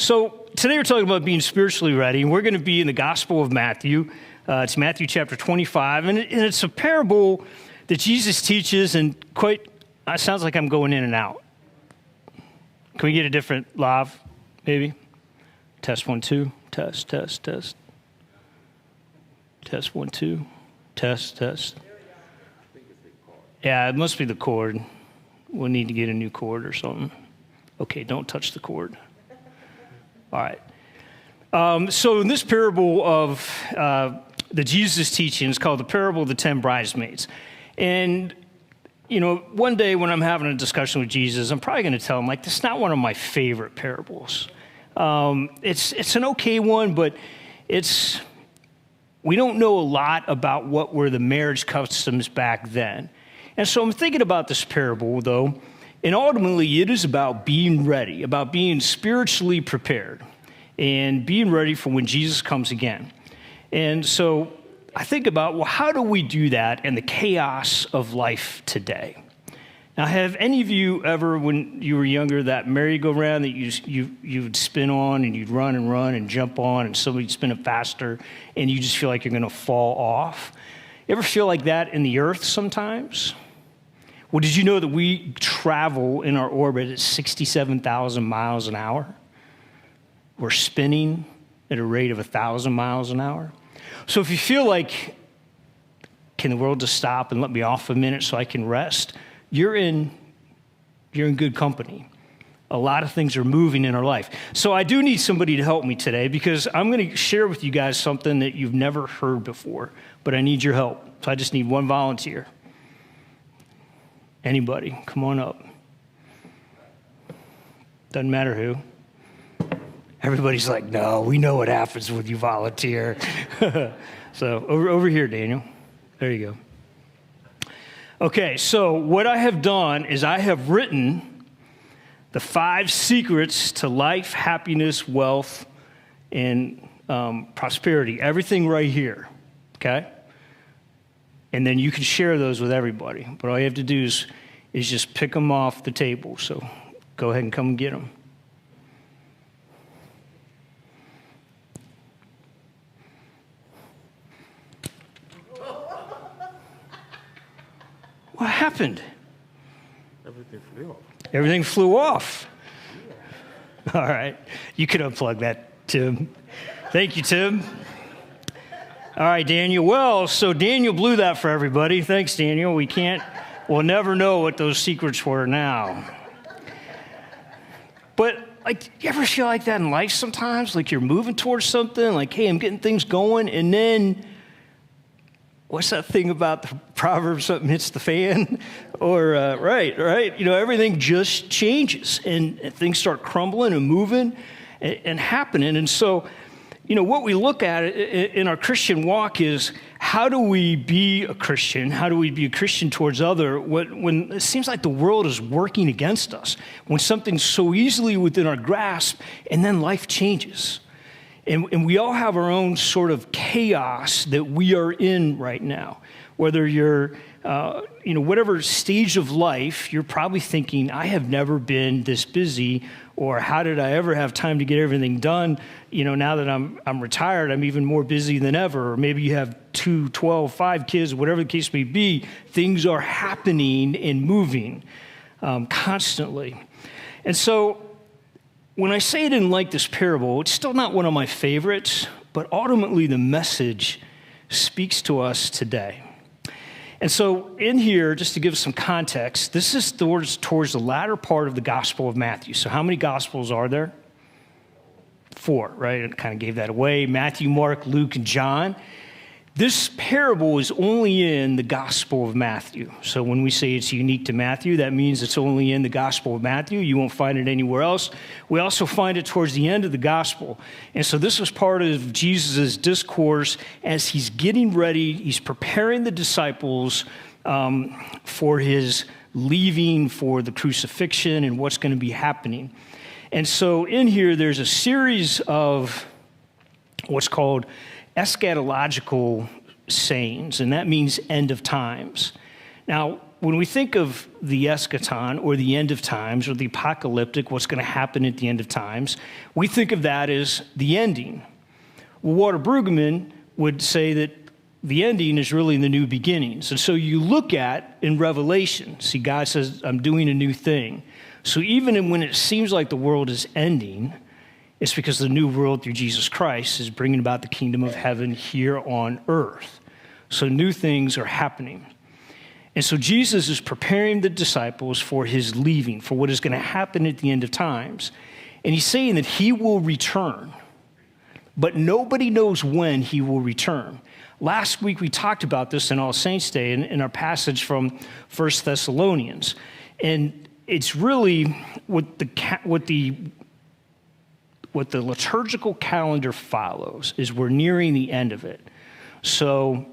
So today we're talking about being spiritually ready, and we're going to be in the Gospel of Matthew. It's Matthew chapter 25, and it's a parable that Jesus teaches, and it sounds like I'm going in and out. Can we get a different lav, maybe? Test 1, 2. Test. Test 1, 2. Test. Yeah, it must be the cord. We'll need to get a new cord or something. Okay, don't touch the cord. All right. So in this parable of that Jesus is teaching, it's called the parable of the 10 bridesmaids. And, one day when I'm having a discussion with Jesus, I'm probably going to tell him, this is not one of my favorite parables. It's an okay one, but we don't know a lot about what were the marriage customs back then. And so I'm thinking about this parable, though, and ultimately it is about being ready, about being spiritually prepared, and being ready for when Jesus comes again. And so I think about, how do we do that in the chaos of life today? Now, have any of you ever, when you were younger, that merry-go-round that you would spin on and you'd run and jump on, and somebody'd spin it faster, and you just feel like you're going to fall off? You ever feel like that in the earth sometimes? Well, did you know that we travel in our orbit at 67,000 miles an hour? We're spinning at a rate of 1,000 miles an hour. So if you feel like, can the world just stop and let me off a minute so I can rest? You're in good company. A lot of things are moving in our life. So I do need somebody to help me today, because I'm going to share with you guys something that you've never heard before, but I need your help. So I just need one volunteer. Anybody, come on up. Doesn't matter who. Everybody's like, no, we know what happens when you volunteer. So over here, Daniel. There you go. Okay, so what I have done is I have written the 5 secrets to life, happiness, wealth, and prosperity. Everything right here, okay? And then you can share those with everybody. But all you have to do is just pick them off the table. So go ahead and come and get them. What happened? Everything flew off. All right. You could unplug that, Tim. Thank you, Tim. All right, Daniel. Well, so Daniel blew that for everybody. Thanks, Daniel. We'll never know what those secrets were now. But, you ever feel like that in life sometimes? Like you're moving towards something, like, hey, I'm getting things going, and then what's that thing about the proverb, something hits the fan? Or, right. Everything just changes, and things start crumbling and moving and happening. And so, what we look at in our Christian walk is, how do we be a Christian? How do we be a Christian towards other when it seems like the world is working against us, when something's so easily within our grasp, and then life changes? And we all have our own sort of chaos that we are in right now. Whether you're, whatever stage of life, you're probably thinking, I have never been this busy, or how did I ever have time to get everything done? Now that I'm retired, I'm even more busy than ever. Or maybe you have 2, 12, 5 kids, whatever the case may be. Things are happening and moving constantly. And so when I say I didn't like this parable, it's still not one of my favorites, but ultimately the message speaks to us today. And so in here, just to give some context, this is towards the latter part of the Gospel of Matthew. So how many Gospels are there? 4, right? I kind of gave that away. Matthew, Mark, Luke, and John. This parable is only in the Gospel of Matthew. So when we say it's unique to Matthew, that means it's only in the Gospel of Matthew. You won't find it anywhere else. We also find it towards the end of the Gospel. And so this was part of Jesus' discourse as he's getting ready. He's preparing the disciples for his leaving, for the crucifixion, and what's going to be happening. And so in here, there's a series of what's called eschatological sayings, and that means end of times. Now, when we think of the eschaton or the end of times or the apocalyptic, what's going to happen at the end of times, we think of that as the ending. Well, Walter Brueggemann would say that the ending is really the new beginnings. And so you look at in Revelation, see, God says, I'm doing a new thing. So even when it seems like the world is ending, it's because the new world through Jesus Christ is bringing about the kingdom of heaven here on earth. So new things are happening. And so Jesus is preparing the disciples for his leaving, for what is going to happen at the end of times. And he's saying that he will return, but nobody knows when he will return. Last week we talked about this in All Saints' Day in our passage from 1 Thessalonians. And it's really what the liturgical calendar follows is we're nearing the end of it. So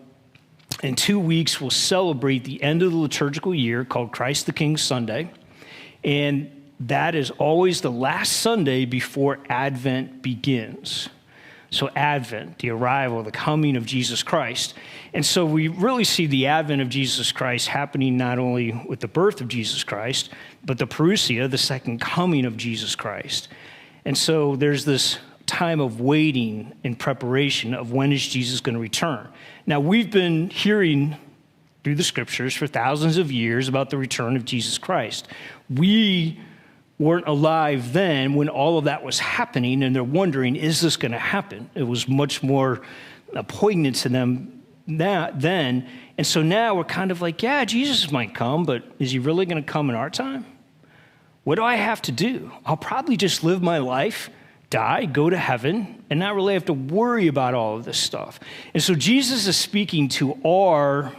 in 2 weeks, we'll celebrate the end of the liturgical year called Christ the King Sunday. And that is always the last Sunday before Advent begins. So Advent, the arrival, the coming of Jesus Christ. And so we really see the advent of Jesus Christ happening not only with the birth of Jesus Christ, but the parousia, the second coming of Jesus Christ. And so there's this time of waiting and preparation of when is Jesus going to return. Now, we've been hearing through the scriptures for thousands of years about the return of Jesus Christ. We weren't alive then when all of that was happening, and they're wondering, is this going to happen? It was much more poignant to them then. And so now we're kind of like, yeah, Jesus might come, but is he really going to come in our time? What do I have to do? I'll probably just live my life, die, go to heaven, and not really have to worry about all of this stuff. And so Jesus is speaking to our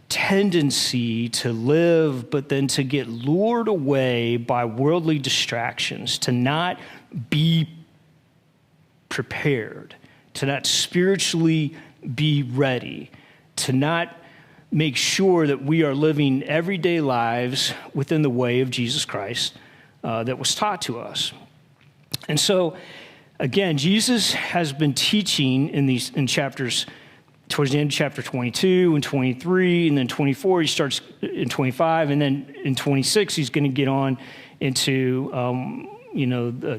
tendency to live, but then to get lured away by worldly distractions, to not be prepared, to not spiritually be ready, to not make sure that we are living everyday lives within the way of Jesus Christ that was taught to us. And so, again, Jesus has been teaching in chapters, towards the end of chapter 22 and 23, and then 24, he starts in 25, and then in 26, he's going to get on into,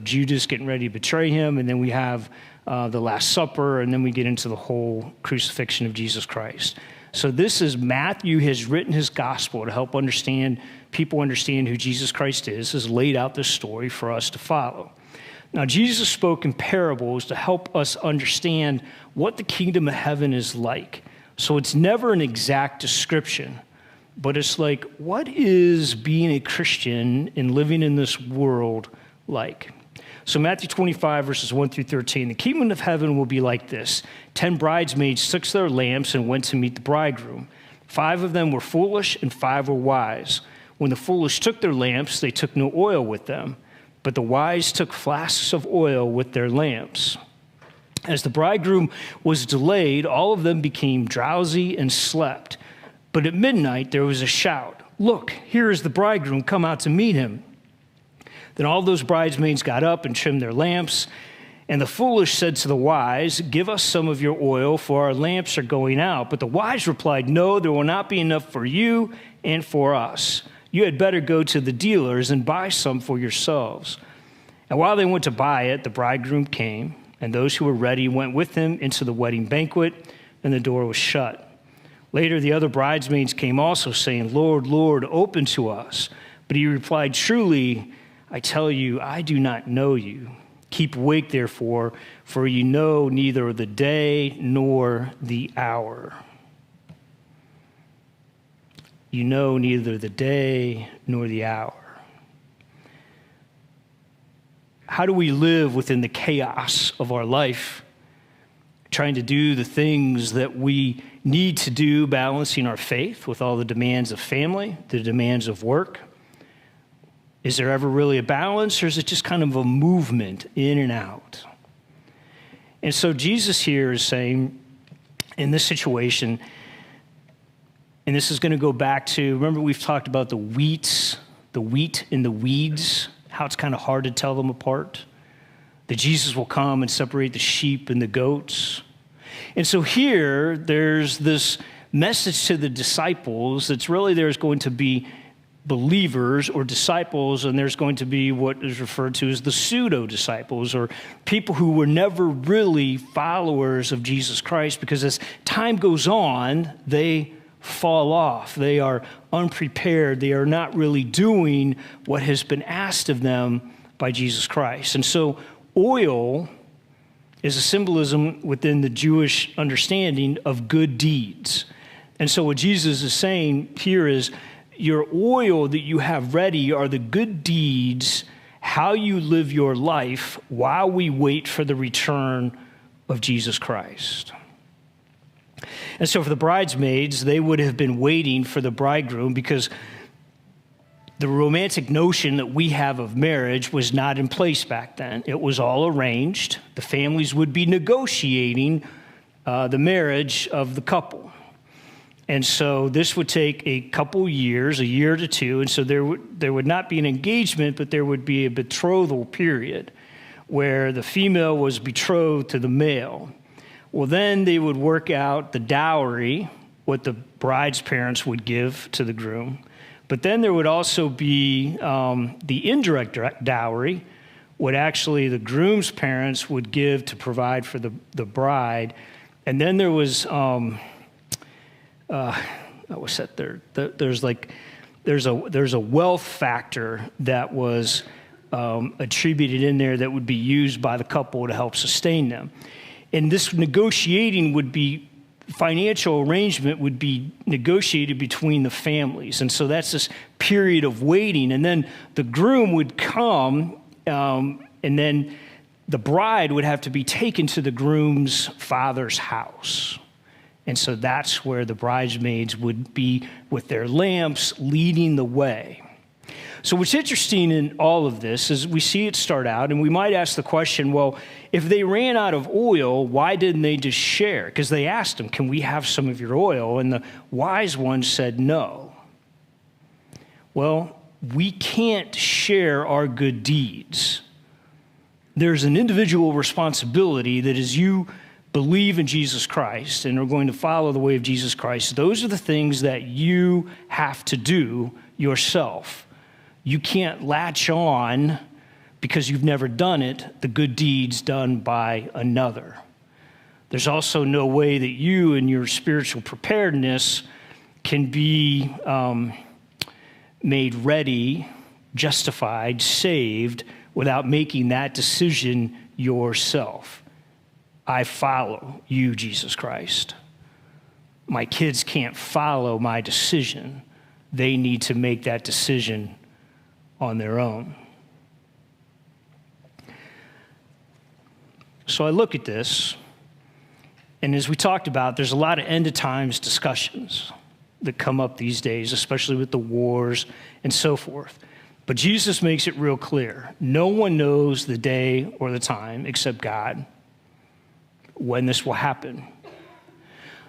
Judas getting ready to betray him, and then we have the Last Supper, and then we get into the whole crucifixion of Jesus Christ. So this is Matthew has written his gospel to help people understand who Jesus Christ is, has laid out this story for us to follow. Now, Jesus spoke in parables to help us understand what the kingdom of heaven is like. So it's never an exact description, but it's like, what is being a Christian and living in this world like? So Matthew 25, verses 1 through 13, the kingdom of heaven will be like this. 10 bridesmaids took their lamps and went to meet the bridegroom. 5 of them were foolish and 5 were wise. When the foolish took their lamps, they took no oil with them. But the wise took flasks of oil with their lamps. As the bridegroom was delayed, all of them became drowsy and slept. But at midnight there was a shout, "Look, here is the bridegroom, come out to meet him." Then all those bridesmaids got up and trimmed their lamps. And the foolish said to the wise, "Give us some of your oil, for our lamps are going out." But the wise replied, "No, there will not be enough for you and for us. You had better go to the dealers and buy some for yourselves." And while they went to buy it, the bridegroom came, and those who were ready went with him into the wedding banquet, and the door was shut. Later, the other bridesmaids came also, saying, "Lord, Lord, open to us." But he replied, "Truly, I tell you, I do not know you. Keep awake, therefore, for you know neither the day nor the hour." You know neither the day nor the hour. How do we live within the chaos of our life, trying to do the things that we need to do, balancing our faith with all the demands of family, the demands of work? Is there ever really a balance, or is it just kind of a movement in and out? And so Jesus here is saying, in this situation, and this is going to go back to, remember we've talked about the wheat and the weeds, how it's kind of hard to tell them apart, that Jesus will come and separate the sheep and the goats. And so here, there's this message to the disciples. It's really there's going to be believers or disciples, and there's going to be what is referred to as the pseudo-disciples, or people who were never really followers of Jesus Christ, because as time goes on, they fall off. They are unprepared. They are not really doing what has been asked of them by Jesus Christ. And so oil is a symbolism within the Jewish understanding of good deeds. And so what Jesus is saying here is, your oil that you have ready are the good deeds, how you live your life while we wait for the return of Jesus Christ. And so for the bridesmaids, they would have been waiting for the bridegroom, because the romantic notion that we have of marriage was not in place back then. It was all arranged. The families would be negotiating the marriage of the couple. And so this would take a couple years, a year to two, and so there would not be an engagement, but there would be a betrothal period where the female was betrothed to the male. Well, then they would work out the dowry, what the bride's parents would give to the groom. But then there would also be the indirect dowry, what actually the groom's parents would give to provide for the bride. And then there was... what's that there? There's a wealth factor that was attributed in there that would be used by the couple to help sustain them. And this negotiating would be, financial arrangement would be negotiated between the families. And so that's this period of waiting. And then the groom would come, and then the bride would have to be taken to the groom's father's house. And so that's where the bridesmaids would be with their lamps leading the way. So what's interesting in all of this is we see it start out, and we might ask the question, well, if they ran out of oil, why didn't they just share? Because they asked them, can we have some of your oil? And the wise one said no. Well, we can't share our good deeds. There's an individual responsibility that is you believe in Jesus Christ and are going to follow the way of Jesus Christ. Those are the things that you have to do yourself. You can't latch on, because you've never done it, the good deeds done by another. There's also no way that you and your spiritual preparedness can be made ready, justified, saved, without making that decision yourself. I follow you, Jesus Christ. My kids can't follow my decision. They need to make that decision on their own. So I look at this, and as we talked about, there's a lot of end of times discussions that come up these days, especially with the wars and so forth. But Jesus makes it real clear. No one knows the day or the time except God when this will happen.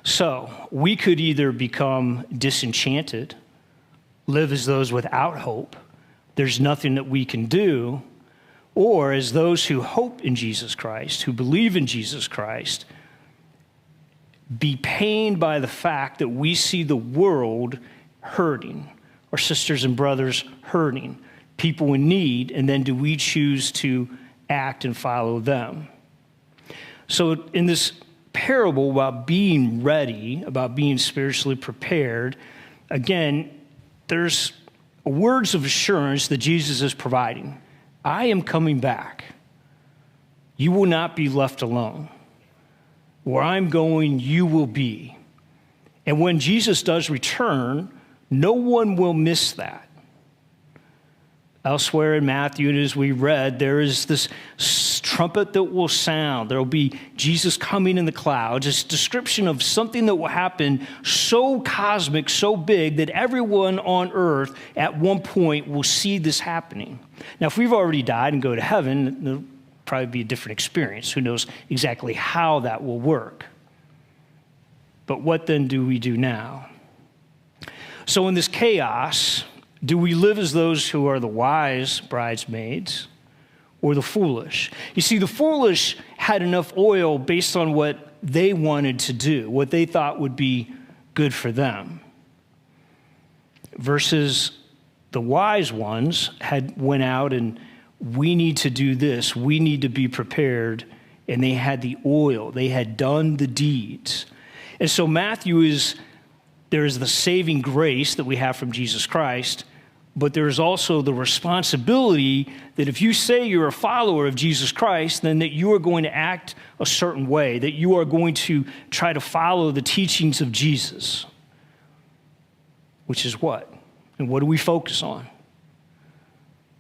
So we could either become disenchanted, live as those without hope, there's nothing that we can do, or as those who hope in Jesus Christ, who believe in Jesus Christ, be pained by the fact that we see the world hurting, our sisters and brothers hurting, people in need, and then do we choose to act and follow them? So in this parable about being ready, about being spiritually prepared, again, there's words of assurance that Jesus is providing. I am coming back. You will not be left alone. Where I'm going, you will be. And when Jesus does return, no one will miss that. Elsewhere in Matthew, and as we read, there is this trumpet that will sound. There will be Jesus coming in the clouds. It's a description of something that will happen so cosmic, so big, that everyone on earth at one point will see this happening. Now, if we've already died and go to heaven, it'll probably be a different experience. Who knows exactly how that will work? But what then do we do now? So in this chaos, do we live as those who are the wise bridesmaids or the foolish? You see, the foolish had enough oil based on what they wanted to do, what they thought would be good for them. Versus the wise ones went out and we need to do this, we need to be prepared, and they had the oil, they had done the deeds. And so there is the saving grace that we have from Jesus Christ, but there is also the responsibility that if you say you're a follower of Jesus Christ, then that you are going to act a certain way, that you are going to try to follow the teachings of Jesus. Which is what? And what do we focus on?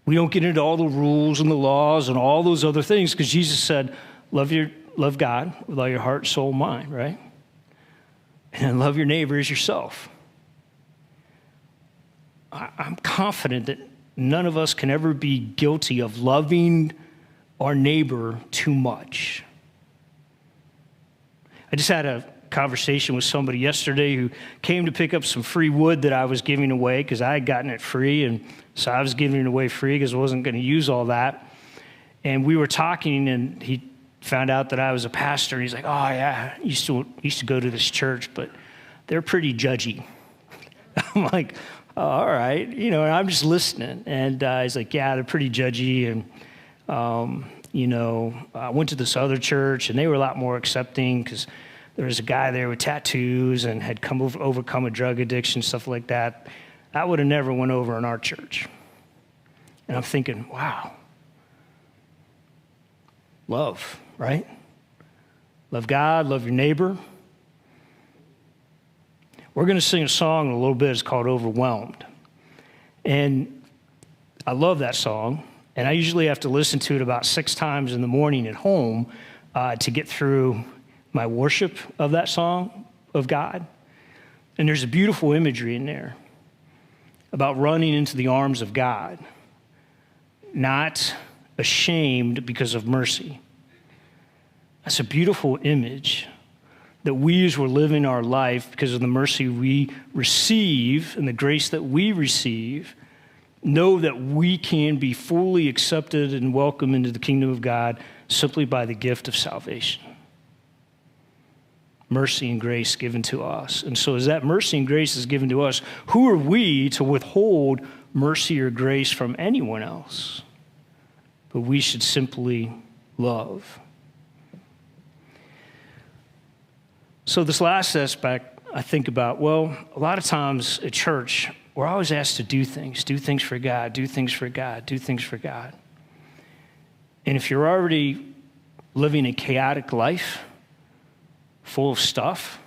We don't get into all the rules and the laws and all those other things because Jesus said, love God with all your heart, soul, mind, right? And love your neighbor as yourself. I'm confident that none of us can ever be guilty of loving our neighbor too much. I just had a conversation with somebody yesterday who came to pick up some free wood that I was giving away because I had gotten it free, and so I was giving it away free because I wasn't going to use all that. And we were talking, and he found out that I was a pastor. He's like, "Oh yeah, I used to go to this church, but they're pretty judgy." I'm like, "Oh, all right," and I'm just listening. And he's like, "Yeah, they're pretty judgy, and I went to this other church, and they were a lot more accepting because there was a guy there with tattoos and had overcome a drug addiction, stuff like that. That would have never went over in our church." And I'm thinking, wow, love, right? Love God, love your neighbor. We're going to sing a song in a little bit. It's called Overwhelmed. And I love that song. And I usually have to listen to it about 6 times in the morning at home to get through my worship of that song of God. And there's a beautiful imagery in there about running into the arms of God, not ashamed because of mercy. That's a beautiful image that we, as we're living our life because of the mercy we receive and the grace that we receive, know that we can be fully accepted and welcomed into the kingdom of God simply by the gift of salvation. Mercy and grace given to us. And so as that mercy and grace is given to us, who are we to withhold mercy or grace from anyone else? But we should simply love. So this last aspect, I think about, well, a lot of times at church, we're always asked to do things for God, do things for God, do things for God. And if you're already living a chaotic life, full of stuff,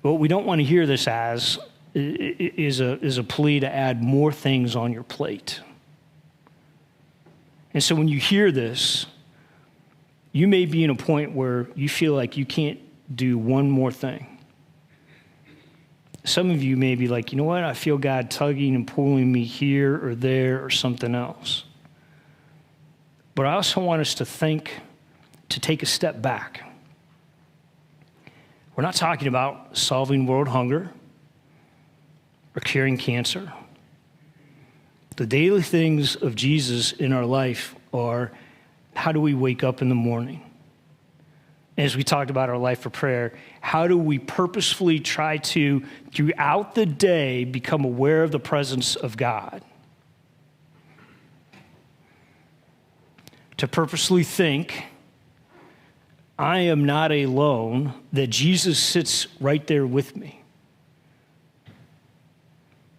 what we don't want to hear this as is a plea to add more things on your plate. And so when you hear this, you may be in a point where you feel like you can't do one more thing. Some of you may be like, you know what, I feel God tugging and pulling me here or there or something else. But I also want us to take a step back. We're not talking about solving world hunger or curing cancer. The daily things of Jesus in our life are, how do we wake up in the morning? As we talked about our life for prayer, how do we purposefully try to, throughout the day, become aware of the presence of God? To purposely think, I am not alone, that Jesus sits right there with me.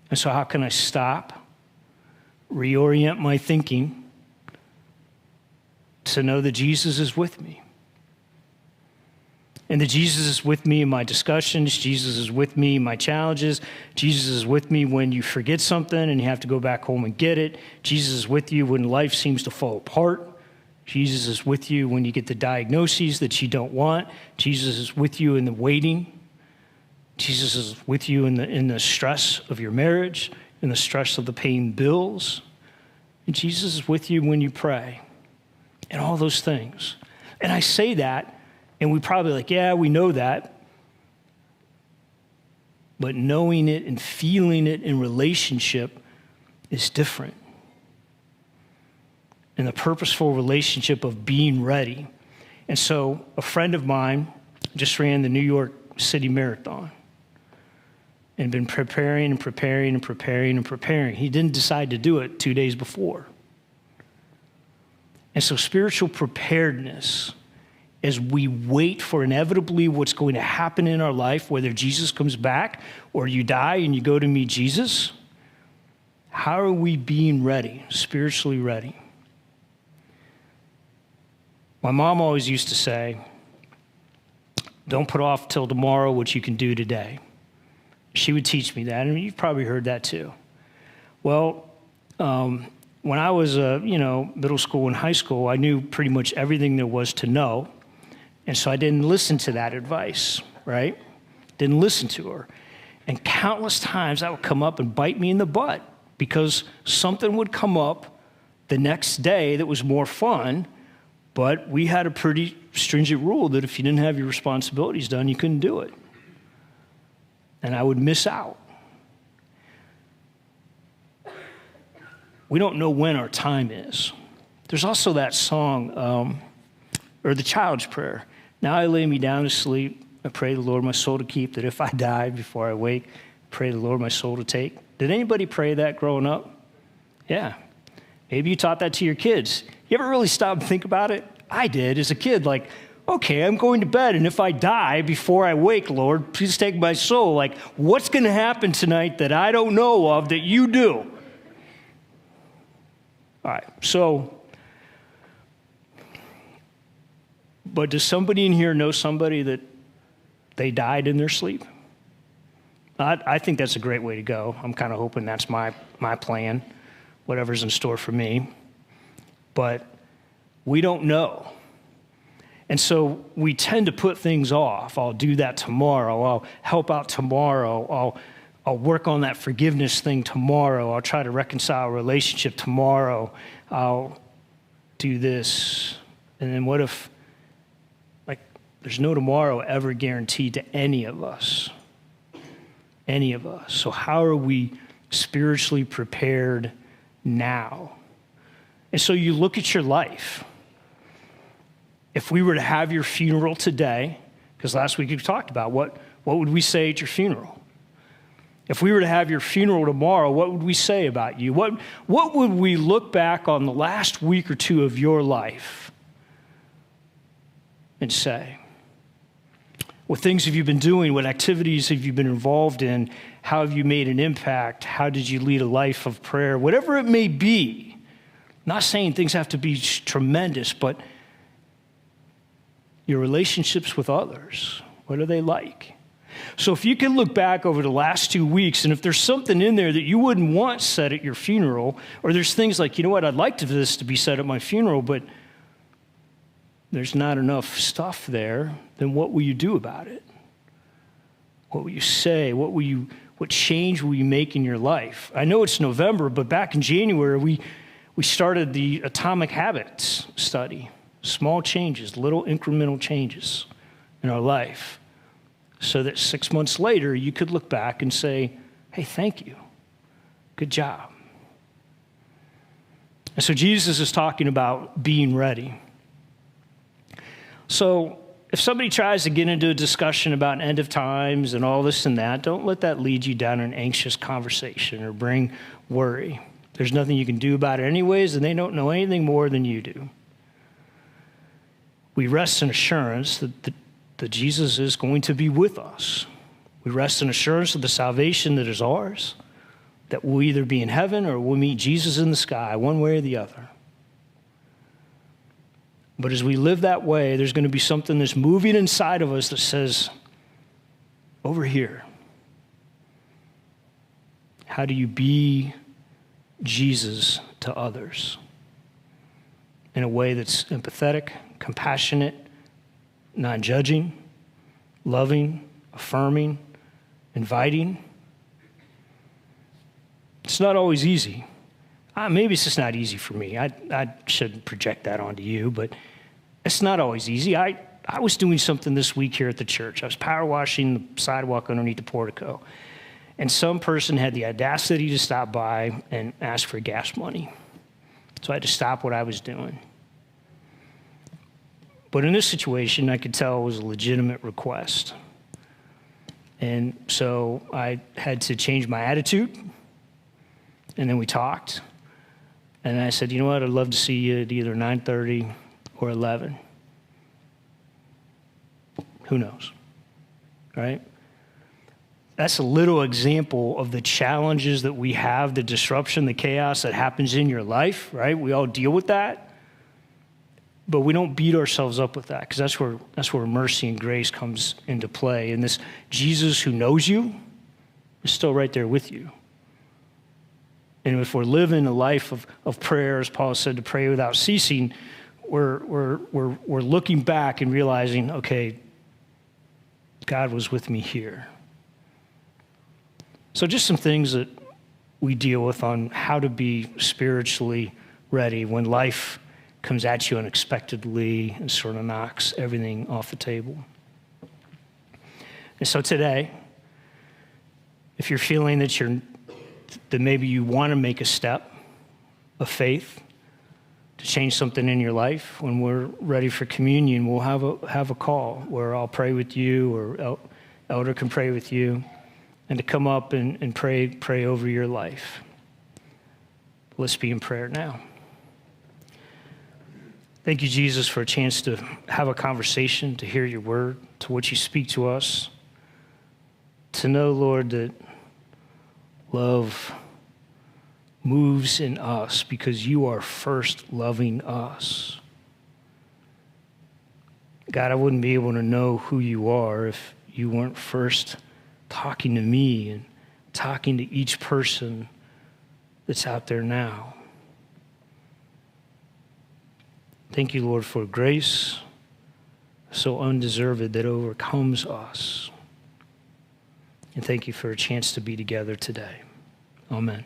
And so how can I stop, reorient my thinking to know that Jesus is with me? And that Jesus is with me in my discussions, Jesus is with me in my challenges, Jesus is with me when you forget something and you have to go back home and get it, Jesus is with you when life seems to fall apart, Jesus is with you when you get the diagnoses that you don't want, Jesus is with you in the waiting, Jesus is with you in the stress of your marriage, in the stress of the paying bills, and Jesus is with you when you pray, and all those things. And I say that, and we probably like, yeah, we know that. But knowing it and feeling it in relationship is different. And the purposeful relationship of being ready. And so a friend of mine just ran the New York City Marathon. and been preparing and preparing and preparing and preparing. He didn't decide to do it 2 days before. And so spiritual preparedness, as we wait for inevitably what's going to happen in our life, whether Jesus comes back or you die and you go to meet Jesus, how are we being ready, spiritually ready? My mom always used to say, don't put off till tomorrow what you can do today. She would teach me that, and you've probably heard that too. Well, when I was, middle school and high school, I knew pretty much everything there was to know, and so I didn't listen to that advice, right? Didn't listen to her. And countless times that would come up and bite me in the butt because something would come up the next day that was more fun, but we had a pretty stringent rule that if you didn't have your responsibilities done, you couldn't do it. And I would miss out. We don't know when our time is. There's also that song, or the Child's Prayer. Now I lay me down to sleep. I pray the Lord my soul to keep, that if I die before I wake, pray the Lord my soul to take. Did anybody pray that growing up? Yeah. Maybe you taught that to your kids. You ever really stop and think about it? I did as a kid, like, okay, I'm going to bed, and if I die before I wake, Lord, please take my soul. Like, what's going to happen tonight that I don't know of that you do? All right, so, but does somebody in here know somebody that they died in their sleep? I think that's a great way to go. I'm kind of hoping that's my plan, whatever's in store for me. But we don't know. And so we tend to put things off. I'll do that tomorrow. I'll help out tomorrow. I'll work on that forgiveness thing tomorrow. I'll try to reconcile a relationship tomorrow. I'll do this. And then what if, like, there's no tomorrow ever guaranteed to any of us? Any of us. So how are we spiritually prepared now? And so you look at your life. If we were to have your funeral today, because last week we talked about what would we say at your funeral? If we were to have your funeral tomorrow, what would we say about you? What would we look back on the last week or two of your life and say? What things have you been doing? What activities have you been involved in? How have you made an impact? How did you lead a life of prayer? Whatever it may be. Not saying things have to be tremendous, but your relationships with others, what are they like? So if you can look back over the last 2 weeks, and if there's something in there that you wouldn't want said at your funeral, or there's things like, you know what, I'd like this to be said at my funeral, but there's not enough stuff there, then what will you do about it? What will you say? What change will you make in your life? I know it's November, but back in January, we started the Atomic Habits study. Small changes, little incremental changes in our life, so that 6 months later, you could look back and say, hey, thank you. Good job. And so Jesus is talking about being ready. So if somebody tries to get into a discussion about end of times and all this and that, don't let that lead you down an anxious conversation or bring worry. There's nothing you can do about it anyways, and they don't know anything more than you do. We rest in assurance that Jesus is going to be with us. We rest in assurance of the salvation that is ours, that we'll either be in heaven or we'll meet Jesus in the sky, one way or the other. But as we live that way, there's going to be something that's moving inside of us that says, over here, how do you be Jesus to others in a way that's empathetic, compassionate, non-judging, loving, affirming, inviting? It's not always easy. Maybe it's just not easy for me. I shouldn't project that onto you, but it's not always easy. I was doing something this week here at the church. I was power washing the sidewalk underneath the portico, and some person had the audacity to stop by and ask for gas money. So I had to stop what I was doing. But in this situation, I could tell it was a legitimate request. And so I had to change my attitude. And then we talked. And I said, you know what? I'd love to see you at either 9:30 or 11. Who knows, right? That's a little example of the challenges that we have, the disruption, the chaos that happens in your life, right? We all deal with that. But we don't beat ourselves up with that, because that's where mercy and grace comes into play. And this Jesus who knows you is still right there with you. And if we're living a life of prayer, as Paul said, to pray without ceasing, we're looking back and realizing, okay, God was with me here. So just some things that we deal with on how to be spiritually ready when life comes at you unexpectedly and sort of knocks everything off the table. And so today, if you're feeling that maybe you want to make a step of faith to change something in your life, when we're ready for communion, we'll have a call where I'll pray with you, or elder can pray with you, and to come up and pray over your life. Let's be in prayer now. Thank you, Jesus, for a chance to have a conversation, to hear your word, to what you speak to us, to know, Lord, that love moves in us because you are first loving us. God, I wouldn't be able to know who you are if you weren't first talking to me and talking to each person that's out there now. Thank you, Lord, for grace so undeserved that overcomes us. And thank you for a chance to be together today. Amen.